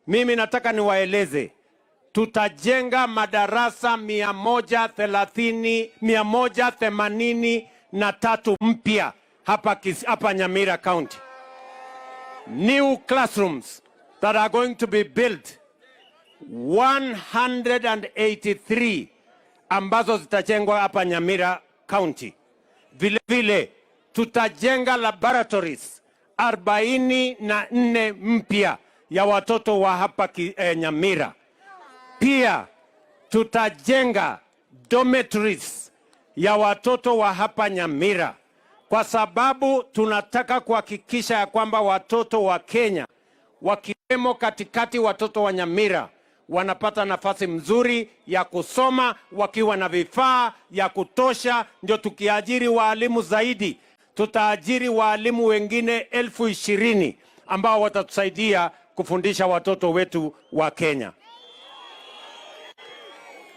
Mimi nataka niwaeleze, tutajenga madarasa 183 mpya hapa Nyamira County. New classrooms that are going to be built, 183 ambazo zitajengwa hapa Nyamira County. Vile vile tutajenga laboratories 44 mpya ya watoto wa hapa Nyamira. Pia tutajenga dormitories ya watoto wa hapa Nyamira, kwa sababu tunataka kuhakikisha ya kwamba watoto wa Kenya, wakiwemo katikati watoto wa Nyamira, wanapata nafasi mzuri ya kusoma wakiwa na vifaa ya kutosha. Ndio tukiajiri walimu zaidi, tutaajiri walimu wengine 20,000 ambao watatusaidia kufundisha watoto wetu wa Kenya.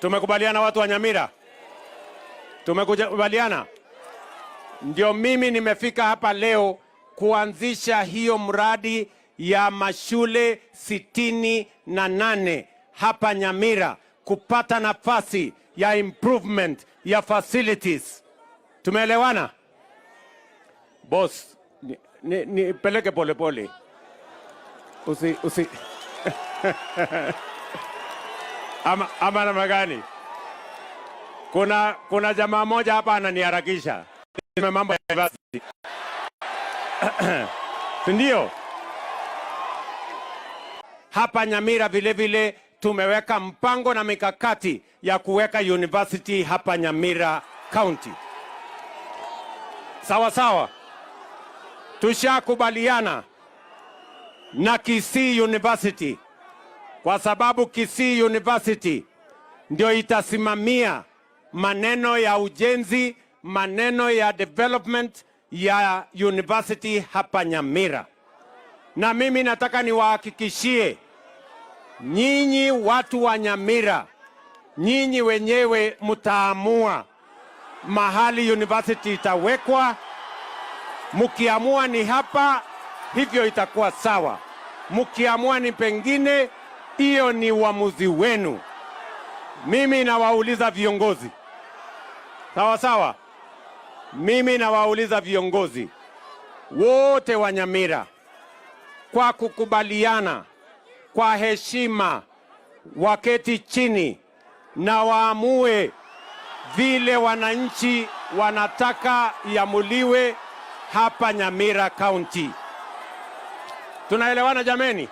Tumekubaliana watu wa Nyamira? Tumekubaliana? Ndio mimi nimefika hapa leo kuanzisha hiyo mradi ya mashule 68 hapa Nyamira, kupata nafasi ya improvement ya facilities. Tumeelewana? Boss, nipeleke pole pole. Usi ama namna gani? Kuna jamaa moja hapa ananiharakisha. Mambo ya university. Ndio. Hapa Nyamira vile vile tumeweka mpango na mikakati ya kuweka university hapa Nyamira County. Sawa sawa. Tushakubaliana na Kisii University, kwa sababu Kisii University ndio itasimamia maneno ya ujenzi, maneno ya development ya university hapa Nyamira. Na mimi nataka niwahakikishie nyinyi watu wa Nyamira, nyinyi wenyewe mtaamua mahali university itawekwa. Mkiamua ni hapa, hivyo itakuwa sawa. Mkiamua ni pengine, hiyo ni uamuzi wenu. Mimi nawauliza viongozi, sawa sawa? Mimi nawauliza viongozi wote wa Nyamira, kwa kukubaliana, kwa heshima, waketi chini na waamue vile wananchi wanataka iamuliwe hapa Nyamira County. Tunaelewana jameni?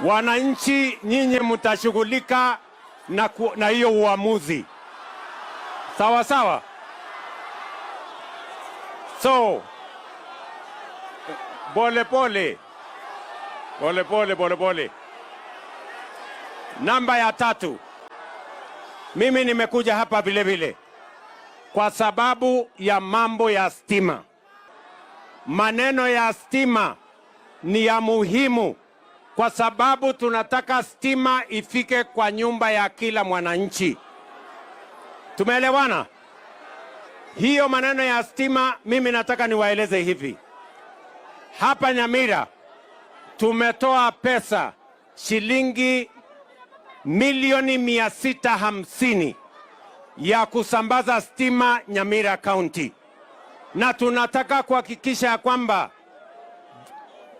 Wananchi nyinyi mtashughulika na hiyo uamuzi. Sawa sawa? So, pole pole. Namba ya 3. Mimi nimekuja hapa vile vile kwa sababu ya mambo ya stima. Maneno ya stima ni ya muhimu, kwa sababu tunataka stima ifike kwa nyumba ya kila mwananchi. Tumeelewana? Hiyo maneno ya stima, mimi nataka niwaeleze hivi. Hapa Nyamira tumetoa pesa shilingi milioni 650 ya kusambaza stima Nyamira County. Na tunataka kuhakikisha kwamba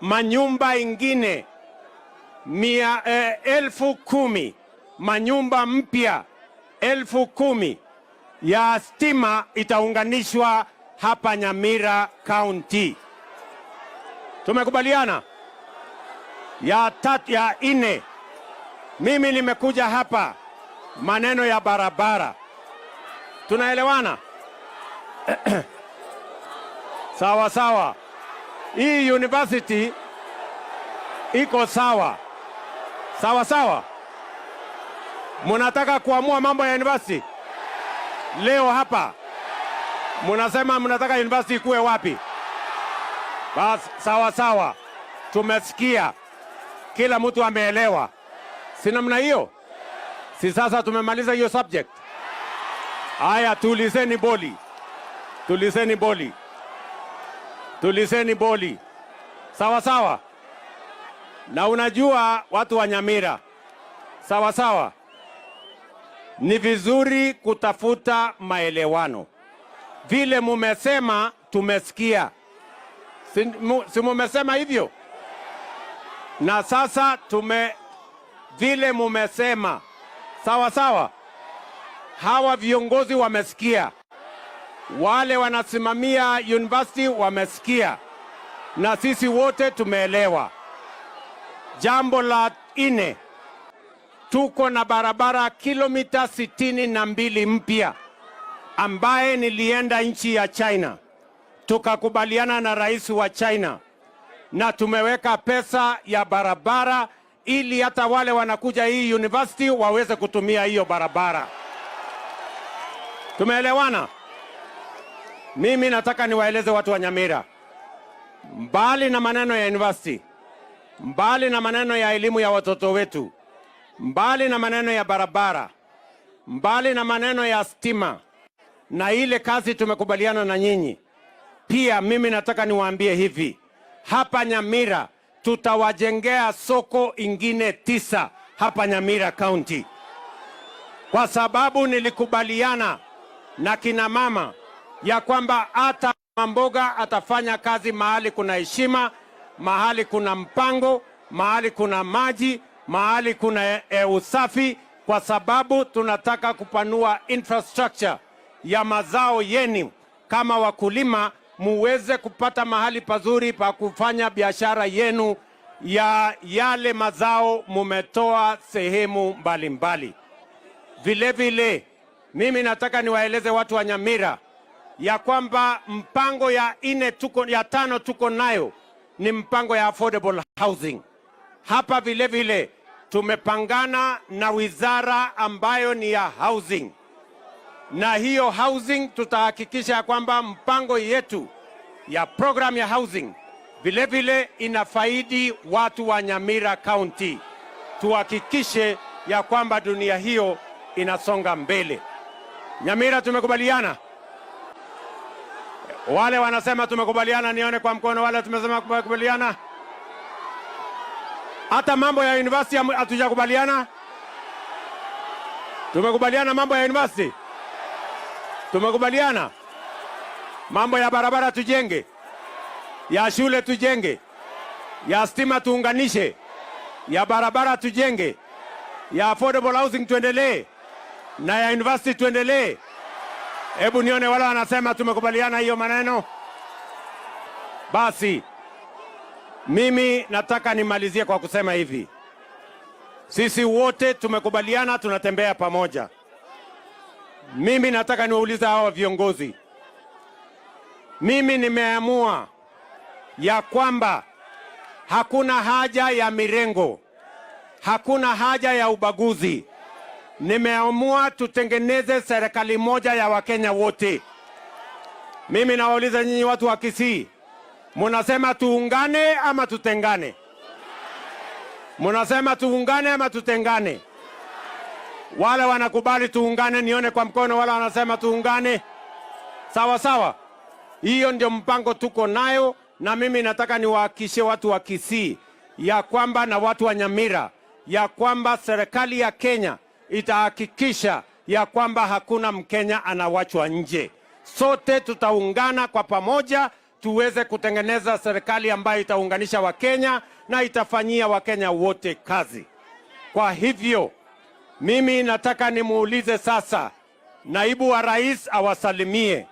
manyumba ingine 10,000, manyumba mpya 10,000 ya stima itaunganishwa hapa Nyamira County. Tumekubaliana? Ya 4, mimi nimekuja hapa maneno ya barabara. Tunaelewana? Sawa sawa. Hii university iko sawa. Sawa sawa. Munataka kuamua mambo ya university leo hapa? Munasema mnataka university ikuwe wapi? Bas, sawa sawa. Tumesikia. Kila mtu ameelewa. Si namna hiyo? Si sasa tumemaliza hiyo subject? Haya, tulizeni boli. Tulizeni boli. Sawa sawa. Na unajua watu wa Nyamira, sawa sawa, ni vizuri kutafuta maelewano. Vile mumesema tumesikia, si mumesema hivyo? Na sasa vile mumesema, sawa sawa, hawa viongozi wamesikia, wale wanasimamia university wamesikia, na sisi wote tumeelewa. Jambo la 4, tuko na barabara kilomita 62 mpya ambaye nilienda nchi ya China, tukakubaliana na rais wa China na tumeweka pesa ya barabara ili hata wale wanakuja hii university waweze kutumia hiyo barabara. Tumeelewana? Mimi nataka niwaeleze watu wa Nyamira, mbali na maneno ya university, mbali na maneno ya elimu ya watoto wetu, mbali na maneno ya barabara, mbali na maneno ya stima na ile kazi tumekubaliana na nyinyi, pia mimi nataka niwaambie hivi, hapa Nyamira tutawajengea soko ingine 9 hapa Nyamira County, kwa sababu nilikubaliana na kina mama ya kwamba hata mboga atafanya kazi mahali kuna heshima, mahali kuna mpango, mahali kuna maji, mahali kuna usafi, kwa sababu tunataka kupanua infrastructure ya mazao yenu kama wakulima, muweze kupata mahali pazuri pa kufanya biashara yenu ya yale mazao mumetoa sehemu mbalimbali. Vile vile mimi nataka niwaeleze watu wa Nyamira ya kwamba mpango ya 5 tuko nayo ni mpango ya affordable housing. Hapa vile vile tumepangana na wizara ambayo ni ya housing, na hiyo housing tutahakikisha ya kwamba mpango yetu ya program ya housing vile vile inafaidi watu wa Nyamira County. Tuhakikishe ya kwamba dunia hiyo inasonga mbele. Nyamira tumekubaliana? Wale wanasema tumekubaliana nione kwa mkono. Wale tumesema tumekubaliana? Hata mambo ya university hatujakubaliana? Tumekubaliana mambo ya university? Tumekubaliana mambo ya barabara tujenge, ya shule tujenge, ya stima tuunganishe, ya barabara tujenge, ya affordable housing tuendelee, na ya university tuendelee. Hebu nione wala wanasema tumekubaliana hiyo maneno. Basi mimi nataka nimalizie kwa kusema hivi, sisi wote tumekubaliana tunatembea pamoja. Mimi nataka niwaulize hawa viongozi, mimi nimeamua ya kwamba hakuna haja ya mirengo, hakuna haja ya ubaguzi. Nimeamua tutengeneze serikali moja ya Wakenya wote. Mimi nawauliza nyinyi watu wa Kisii, munasema tuungane ama tutengane? Munasema tuungane ama tutengane? Wale wanakubali tuungane nione kwa mkono. Wale wanasema tuungane, sawa sawa. Hiyo ndio mpango tuko nayo, na mimi nataka niwahakikishie watu wa Kisii ya kwamba na watu wa Nyamira ya kwamba serikali ya Kenya itahakikisha ya kwamba hakuna Mkenya anawachwa nje. Sote tutaungana kwa pamoja tuweze kutengeneza serikali ambayo itaunganisha Wakenya na itafanyia Wakenya wote kazi. Kwa hivyo mimi nataka nimuulize sasa naibu wa rais awasalimie.